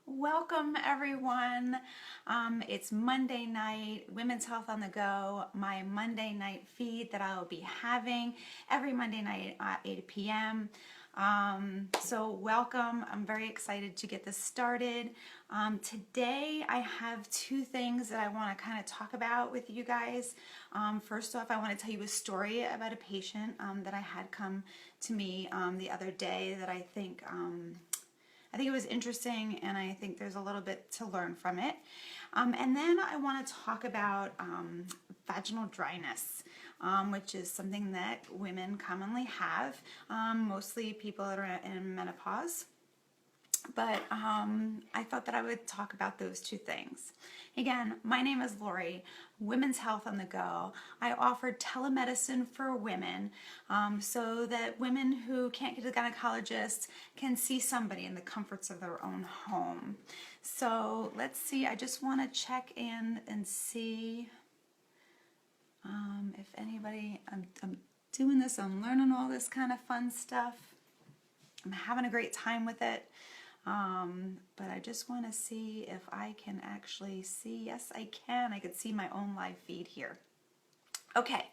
Welcome everyone. It's Monday night, Women's Health on the Go, my Monday night feed that I will be having every Monday night at 8 p.m. So welcome. I'm very excited to get this started. Today I have two things that I want to kind of talk about with you guys. First off, I want to tell you a story about a patient that I had come to me the other day that I think it was interesting, and I think there's a little bit to learn from it. And then I want to talk about vaginal dryness, which is something that women commonly have, mostly people that are in menopause. But I thought that I would talk about those two things. Again, my name is Lori, Women's Health on the Go. I offer telemedicine for women so that women who can't get a gynecologist can see somebody in the comforts of their own home. So let's see, I just want to check in and see if anybody, I'm doing this, I'm learning all this kind of fun stuff. I'm having a great time with it. But I just want to see if I can actually see. Yes, I can. I can see my own live feed here. Okay,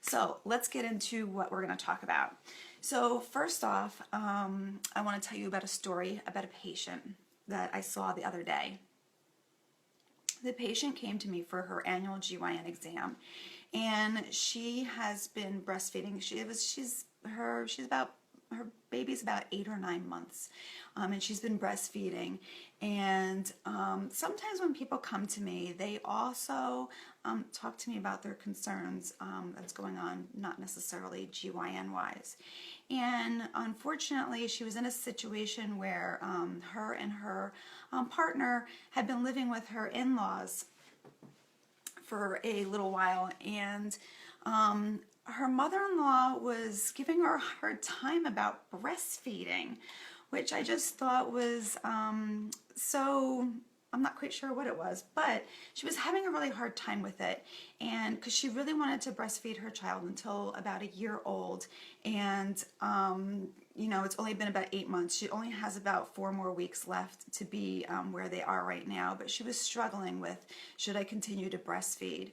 so let's get into what we're going to talk about. So first off, I want to tell you about a story about a patient that I saw the other day. The patient came to me for her annual GYN exam, and she has been breastfeeding. Her baby's about 8 or 9 months, and she's been breastfeeding. And sometimes when people come to me, they also talk to me about their concerns that's going on, not necessarily GYN wise. And unfortunately, she was in a situation where her and her partner had been living with her in-laws for a little while, and her mother-in-law was giving her a hard time about breastfeeding, which I just thought was I'm not quite sure what it was, but she was having a really hard time with it, and because she really wanted to breastfeed her child until about a year old, and it's only been about 8 months. She only has about 4 more weeks left to be where they are right now, but she was struggling with, should I continue to breastfeed?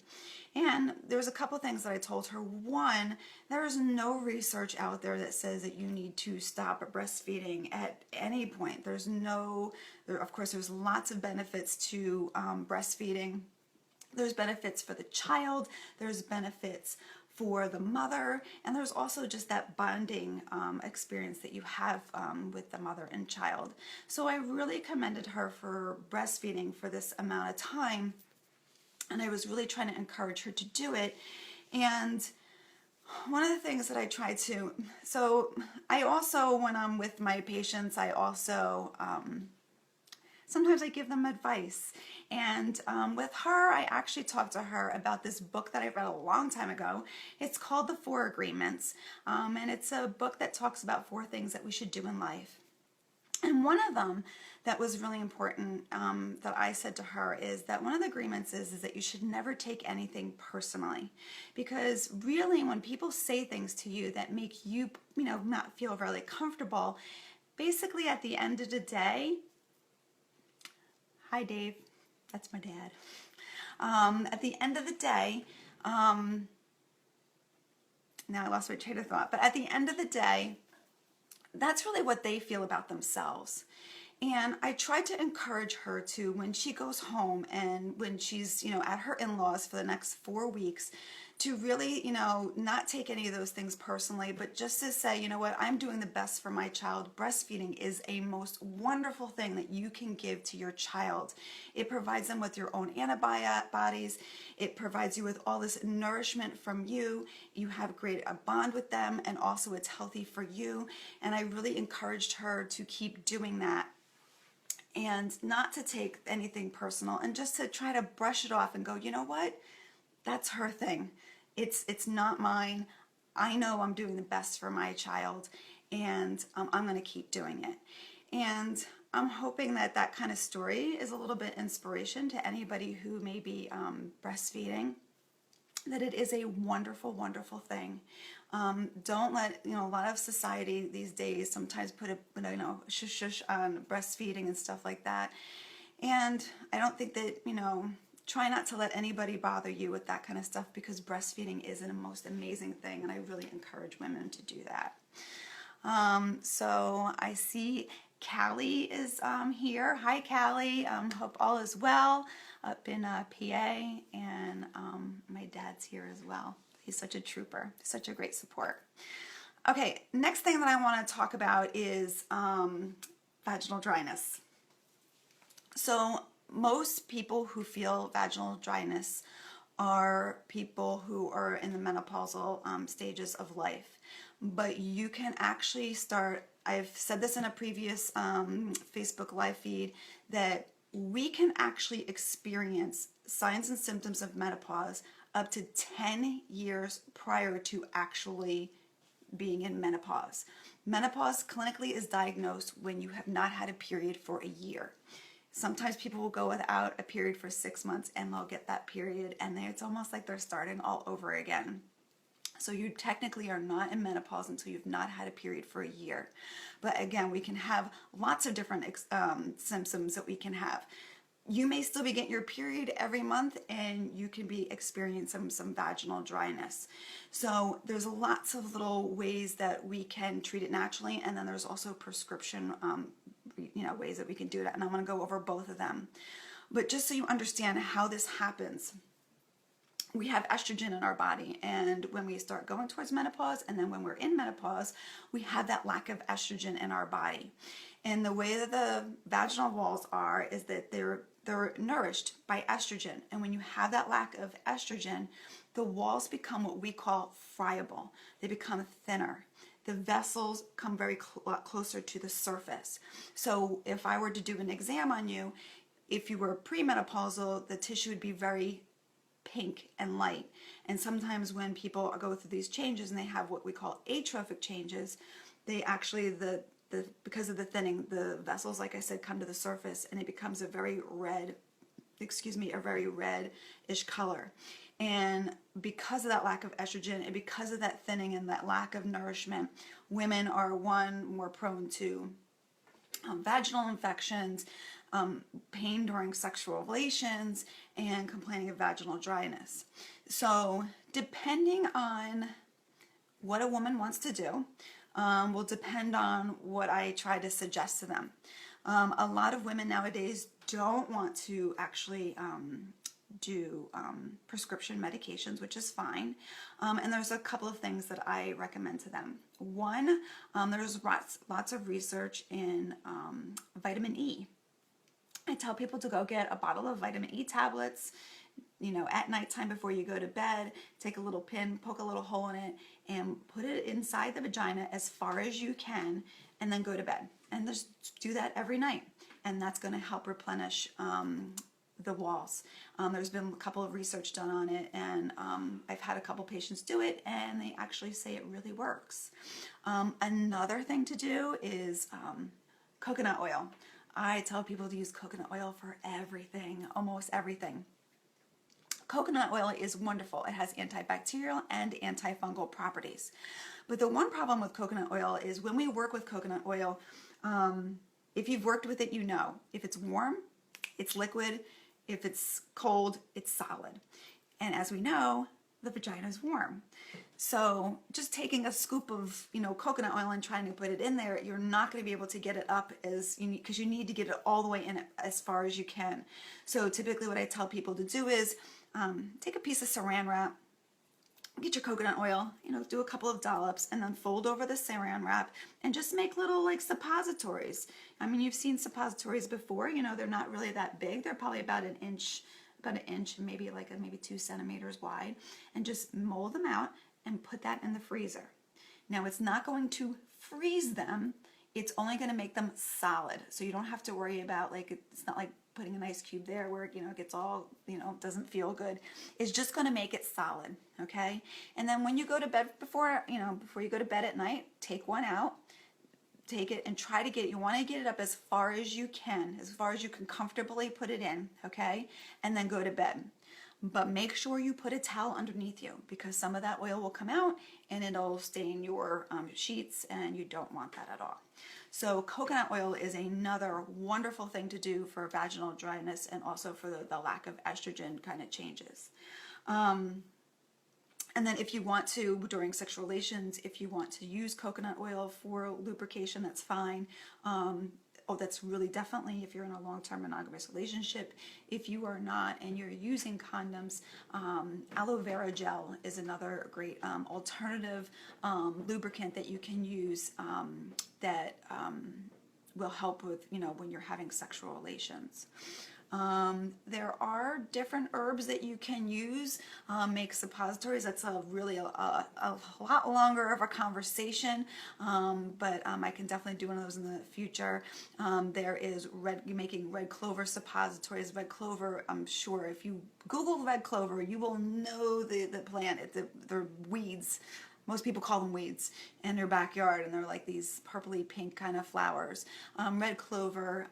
And there was a couple things that I told her. One, there is no research out there that says that you need to stop breastfeeding at any point. Of course, there's lots of benefits to breastfeeding. There's benefits for the child, there's benefits for the mother, and there's also just that bonding experience that you have with the mother and child. So I really commended her for breastfeeding for this amount of time, and I was really trying to encourage her to do it. And one of the things that I try to, so I also, when I'm with my patients, I also, sometimes I give them advice. And with her, I actually talked to her about this book that I read a long time ago. It's called The 4 Agreements. And it's a book that talks about 4 things that we should do in life. And one of them that was really important that I said to her is that one of the agreements is that you should never take anything personally. Because really, when people say things to you that make you, not feel really comfortable, basically at the end of the day, hi Dave, that's my dad. At the end of the day, now I lost my train of thought, but at the end of the day, that's really what they feel about themselves. And I tried to encourage her to, when she goes home and when she's, at her in-laws for the next 4 weeks, to really, not take any of those things personally, but just to say, you know what, I'm doing the best for my child. Breastfeeding is a most wonderful thing that you can give to your child. It provides them with your own antibodies. It provides you with all this nourishment from you. You have a bond with them, and also it's healthy for you. And I really encouraged her to keep doing that, and not to take anything personal, and just to try to brush it off and go, you know what, that's her thing. It's not mine. I know I'm doing the best for my child, and I'm going to keep doing it. And I'm hoping that that kind of story is a little bit inspiration to anybody who may be breastfeeding. that it is a wonderful, wonderful thing. Don't let, a lot of society these days sometimes put a, shush shush on breastfeeding and stuff like that. And I don't think that, try not to let anybody bother you with that kind of stuff, because breastfeeding is a most amazing thing, and I really encourage women to do that. So I see Callie is here. Hi, Callie. Hope all is well up in PA, and my dad's here as well. He's such a trooper, such a great support. Okay, next thing that I want to talk about is vaginal dryness. So most people who feel vaginal dryness are people who are in the menopausal stages of life. But you can actually start, I've said this in a previous Facebook live feed, that we can actually experience signs and symptoms of menopause up to 10 years prior to actually being in menopause. Menopause clinically is diagnosed when you have not had a period for a year. Sometimes people will go without a period for 6 months and they'll get that period, and it's almost like they're starting all over again. So you technically are not in menopause until you've not had a period for a year. But again, we can have lots of different symptoms that we can have. You may still be getting your period every month, and you can be experiencing some vaginal dryness. So there's lots of little ways that we can treat it naturally, and then there's also prescription ways that we can do that, and I'm going to go over both of them. But just so you understand how this happens, we have estrogen in our body, and when we start going towards menopause, and then when we're in menopause, we have that lack of estrogen in our body. And the way that the vaginal walls are is that they're nourished by estrogen, and when you have that lack of estrogen, the walls become what we call friable. They become thinner. The vessels come very closer to the surface. So if I were to do an exam on you, if you were premenopausal, the tissue would be very pink and light. And sometimes when people go through these changes and they have what we call atrophic changes, they actually, because of the thinning, the vessels, like I said, come to the surface, and it becomes a very reddish color. And because of that lack of estrogen, and because of that thinning and that lack of nourishment, women are more prone to vaginal infections, pain during sexual relations, and complaining of vaginal dryness. So depending on what a woman wants to do, will depend on what I try to suggest to them. A lot of women nowadays don't want to actually do prescription medications, which is fine. And there's a couple of things that I recommend to them. One, there's lots of research in vitamin E. I tell people to go get a bottle of vitamin E tablets, at nighttime before you go to bed. Take a little pin, poke a little hole in it, and put it inside the vagina as far as you can, and then go to bed. And just do that every night. And that's going to help replenish the walls. There's been a couple of research done on it, and I've had a couple patients do it, and they actually say it really works. Another thing to do is coconut oil. I tell people to use coconut oil for everything, almost everything. Coconut oil is wonderful. It has antibacterial and antifungal properties. But the one problem with coconut oil is when we work with coconut oil, if you've worked with it, if it's warm, it's liquid. If it's cold, it's solid. And as we know, the vagina is warm. So just taking a scoop of, coconut oil and trying to put it in there, you're not going to be able to get it up because you need to get it all the way in as far as you can. So typically what I tell people to do is take a piece of saran wrap, get your coconut oil, do a couple of dollops, and then fold over the saran wrap and just make little suppositories. I mean, you've seen suppositories before, they're not really that big. They're probably about an inch, and maybe maybe 2 centimeters wide, and just mold them out and put that in the freezer. Now, it's not going to freeze them. It's only going to make them solid. So you don't have to worry about it's not like putting an ice cube there where it gets all, doesn't feel good. It's just going to make it solid, okay? And then when you go to bed before you go to bed at night, take one out, take it and try to you want to get it up as far as you can comfortably put it in, okay? And then go to bed. but make sure you put a towel underneath you, because some of that oil will come out and it'll stain your sheets, and you don't want that at all. So coconut oil is another wonderful thing to do for vaginal dryness, and also for the lack of estrogen kind of changes. And then if you want to, during sexual relations, if you want to use coconut oil for lubrication, that's fine. That's really definitely if you're in a long-term monogamous relationship. If you are not and you're using condoms, aloe vera gel is another great alternative lubricant that you can use that will help with, when you're having sexual relations. There are different herbs that you can use, make suppositories. That's really a lot longer of a conversation, but I can definitely do one of those in the future. There is making red clover suppositories. Red clover, I'm sure if you Google red clover, you will know the plant. They're weeds. Most people call them weeds in their backyard, and they're like these purpley pink kind of flowers. Red clover,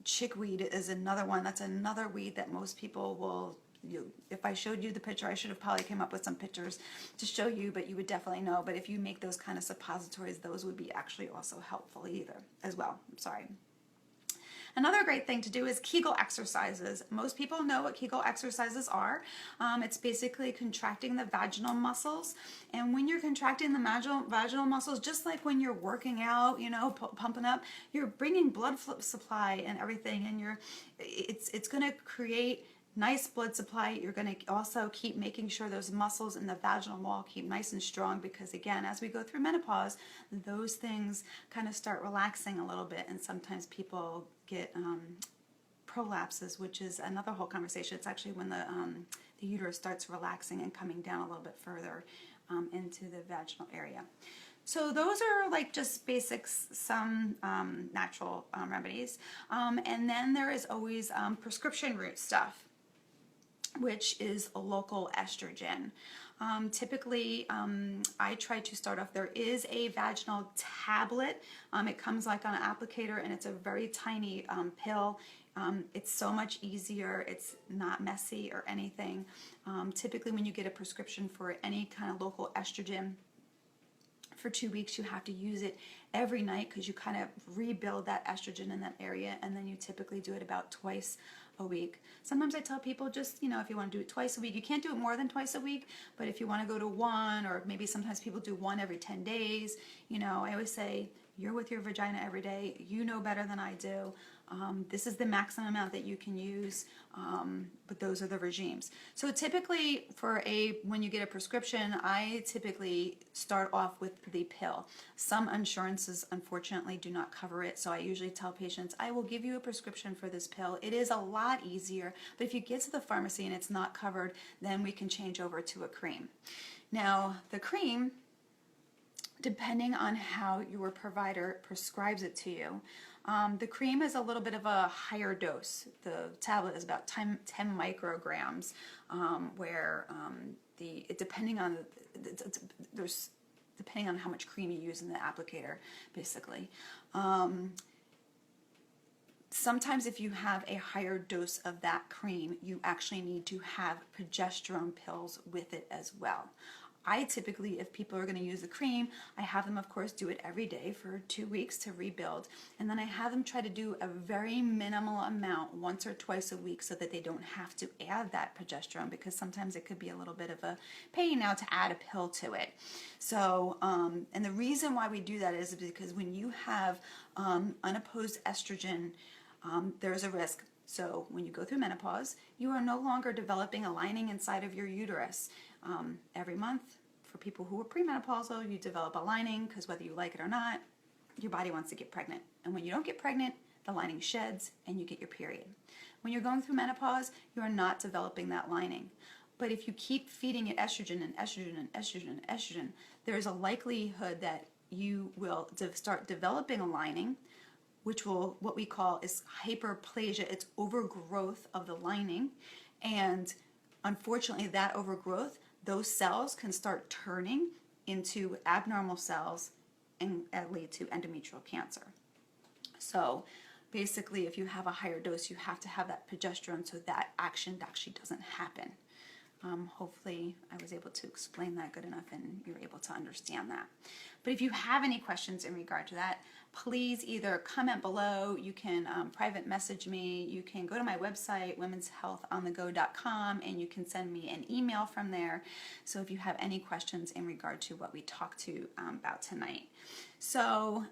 chickweed is another one. That's another weed that most people will, if I showed you the picture, I should have probably came up with some pictures to show you, but you would definitely know. But if you make those kind of suppositories, those would be actually also helpful as well. I'm sorry. Another great thing to do is Kegel exercises. Most people know what Kegel exercises are. It's basically contracting the vaginal muscles. And when you're contracting the vaginal muscles, just like when you're working out, pumping up, you're bringing blood supply and everything, and it's going to create nice blood supply. You're going to also keep making sure those muscles in the vaginal wall keep nice and strong, because again, as we go through menopause, those things kind of start relaxing a little bit, and sometimes people get prolapses, which is another whole conversation. It's actually when the uterus starts relaxing and coming down a little bit further into the vaginal area. So those are like just basics, some natural remedies. And then there is always prescription root stuff, which is a local estrogen. Typically, I try to start off, there is a vaginal tablet. It comes like on an applicator, and it's a very tiny pill. It's so much easier. It's not messy or anything. Typically, when you get a prescription for any kind of local estrogen, for 2 weeks, you have to use it every night, because you kind of rebuild that estrogen in that area, and then you typically do it about twice a week. Sometimes I tell people just, if you want to do it twice a week, you can't do it more than twice a week, but if you want to go to one, or maybe sometimes people do one every 10 days, I always say, you're with your vagina every day. You know better than I do. This is the maximum amount that you can use, but those are the regimes. So typically when you get a prescription, I typically start off with the pill. Some insurances unfortunately do not cover it, so I usually tell patients, I will give you a prescription for this pill. It is a lot easier, but if you get to the pharmacy and it's not covered, then we can change over to a cream. Now, the cream, depending on how your provider prescribes it to you, the cream is a little bit of a higher dose. The tablet is about 10 micrograms, depending on how much cream you use in the applicator, basically. Sometimes if you have a higher dose of that cream, you actually need to have progesterone pills with it as well. I typically, if people are going to use the cream, I have them, of course, do it every day for 2 weeks to rebuild. And then I have them try to do a very minimal amount once or twice a week, so that they don't have to add that progesterone, because sometimes it could be a little bit of a pain now to add a pill to it. So, and the reason why we do that is because when you have unopposed estrogen, there's a risk. So when you go through menopause, you are no longer developing a lining inside of your uterus. Every month, for people who are premenopausal, you develop a lining, because whether you like it or not, your body wants to get pregnant. And when you don't get pregnant, the lining sheds and you get your period. When you're going through menopause, you are not developing that lining. But if you keep feeding it estrogen and estrogen and estrogen and estrogen, there's a likelihood that you will start developing a lining, which will, what we call is hyperplasia. It's overgrowth of the lining. And unfortunately, that overgrowth, those cells can start turning into abnormal cells and lead to endometrial cancer. So basically, if you have a higher dose, you have to have that progesterone so that action actually doesn't happen. Hopefully I was able to explain that good enough and you're able to understand that. But if you have any questions in regard to that, please either comment below, you can private message me, you can go to my website, womenshealthonthego.com, and you can send me an email from there. So if you have any questions in regard to what we talked about tonight. So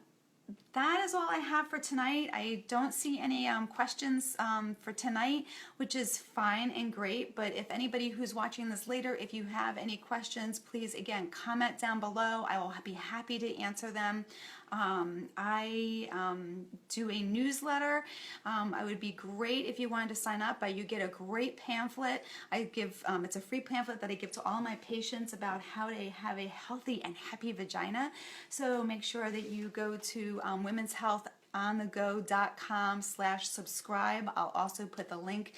that is all I have for tonight. I don't see any questions for tonight, which is fine and great. But if anybody who's watching this later, if you have any questions, please, again, comment down below. I will be happy to answer them. I do a newsletter. I would be great if you wanted to sign up. You get a great pamphlet. I give, it's a free pamphlet that I give to all my patients about how to have a healthy and happy vagina. So make sure that you go to womenshealthonthego.com/subscribe. I'll also put the link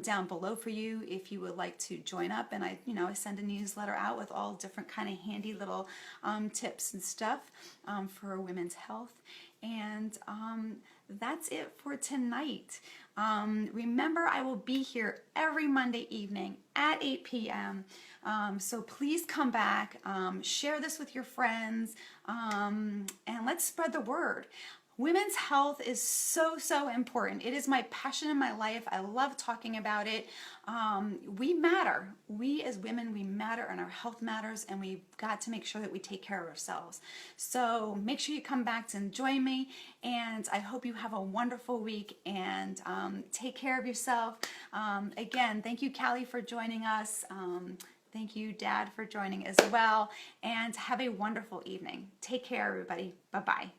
down below for you if you would like to join up. And I send a newsletter out with all different kind of handy little tips and stuff for women's health. And that's it for tonight. Remember, I will be here every Monday evening at 8 p.m. So please come back, share this with your friends, and let's spread the word. Women's health is so, so important. It is my passion in my life. I love talking about it. We matter. We as women, we matter, and our health matters, and we've got to make sure that we take care of ourselves. So make sure you come back to join me, and I hope you have a wonderful week, and take care of yourself. Again, thank you, Callie, for joining us. Thank you, Dad, for joining as well, and have a wonderful evening. Take care, everybody. Bye-bye.